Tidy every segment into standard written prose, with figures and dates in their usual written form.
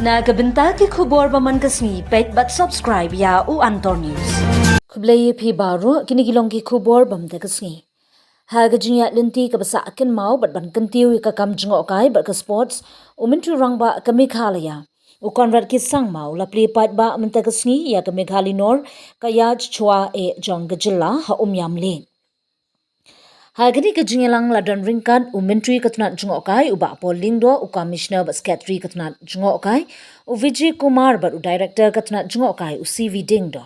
Nagabenta ki khubor baman kasmi pet but subscribe ya u Antor News. Kublay phi baro kinigilong ki khubor bam da kasmi. Hagajinya linti ka basa akin mau bat ban kantiu ka kam jingo kai bat ka sports Myntri Rangbah ka Meghalaya. U Conrad ki sang mau la Plie pat ba menta kasmi ya ka Meghalinor ka Yacht Shwa jong ka Jylla ha Umiam le. Hagani ka jingelang ladon ringkat Myntri katnat jungo kai uba polling do u commissioner bat secretary katnat jungo kai u Vijay Kumar bat u director katnat jungo kai u CV ding do.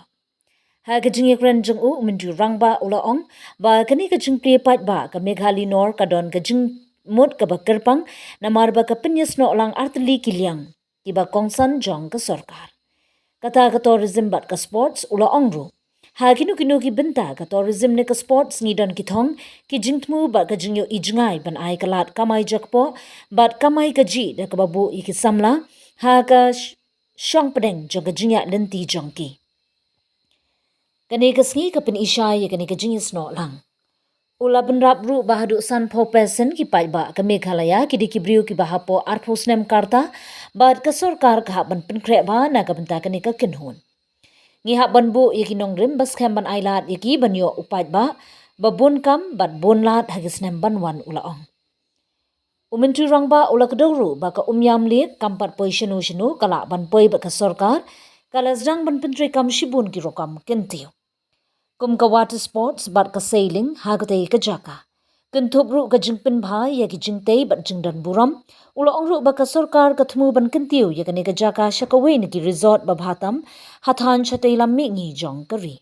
Hagajing ekran jung u Myntri Rangbah ulaong ba kani ka jing Plie pat ba ka Meghalinor ka don ka jing mut ka bakerpang namar ba ka penyes no lang artli kiliang tiba kongsan jong ka sorkar. Kata ka tourism bat ka sports ulaong ru. Haginu kinu ki benta ka tourism ne ka sports ni don kitong ki jingtmu ba ka jingyo ijngai ban ai kalat kamai jakpo bat kamai ka ji da ka babu iki samla ha ka shong pedeng jong ka jingya lenti jongki. Kani ka sngi ka pin ishay kani ka jingis no lang. Ula benrap ru bahadu san po pesen ki pai ba ka Meghalaya ki dikibriu ki bahapo arpos nem karta bat ka sorkar ka ban penkre ba na ka benta kani ka kinhun. Ngihap banbu yaki nongrim bas ban ailat yaki banyo upat ba babun kam bat bonlat hagis nem banwan ulaong. Myntri Rangbah ula keduru baka Umiam le kampat poi shinu kala ban poi ba ka sorkar kala zdang ban pentri kam shibun ki rokam kentiu. Kum ka water sports bat ka sailing hagate ka jaka. Kentup ru ka jingpin bhai yaki jingtei bat jingdan buram ulaong ru ba ka sorkar ka thmu ban kentiu yakani ka jaka shakawe ni ki resort ba bhatam hathan chatei lammi ngi jong kari.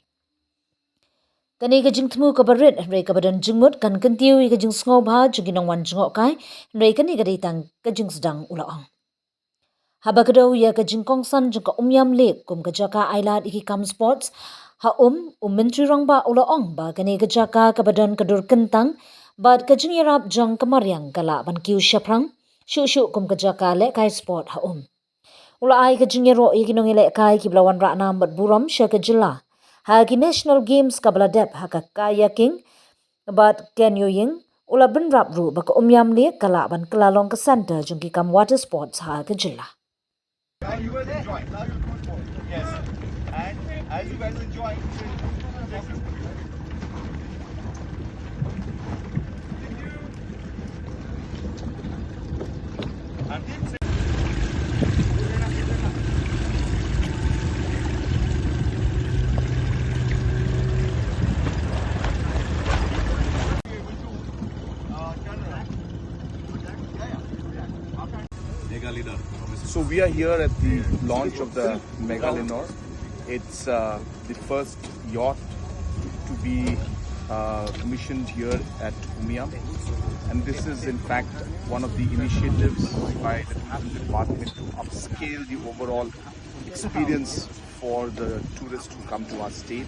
Kani ka jingthmu ka barit rei ka badan jingmut kan kentiu ka jing sngo bha jungi nongwan jingo kai rei kani ka deitang ka jing sedang ulaong. Haba kadau ya ka jingkong san jung ka Umiam lake kum ka jaka ailat iki kam sports ha Myntri Rangbah ulaong ba kani ka jaka ka badan kadur kentang bat ka jing yarap jong kamaryang kala ban kiu shaprang shu kum ka jaka le kai sport ha Ula ai ka jing yaro iki nong ile kai ki blawan ra nam bat buram sha ka Jylla. Ha ki national games ka bladep ha ka kayaking bat canoeing ula ben rap ru ba ka Umiam le kala ban kelalong ka center jung ki kam water sports ha ka Jylla. You guys enjoy. Yes. And as you guys enjoy, so we are here at the launch of the Meghalinor. It's the first yacht to be commissioned here at Umiam, and this is in fact one of the initiatives by the tourism department to upscale the overall experience for the tourists who come to our state.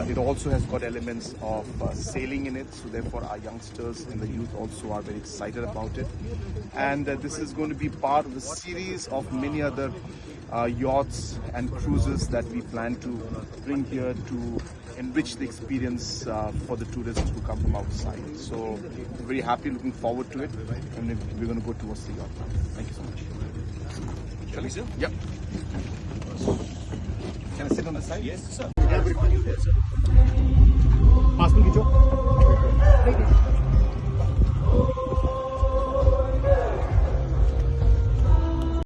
It also has got elements of sailing in it, so therefore our youngsters and the youth also are very excited about it. And this is going to be part of a series of many other yachts and cruises that we plan to bring here to enrich the experience for the tourists who come from outside. So we're very happy, looking forward to it, and we're going to go towards the yacht now. Thank you so much. Shall we, sir? Yep. Can I sit on the side? Yes, sir. Pass me the job.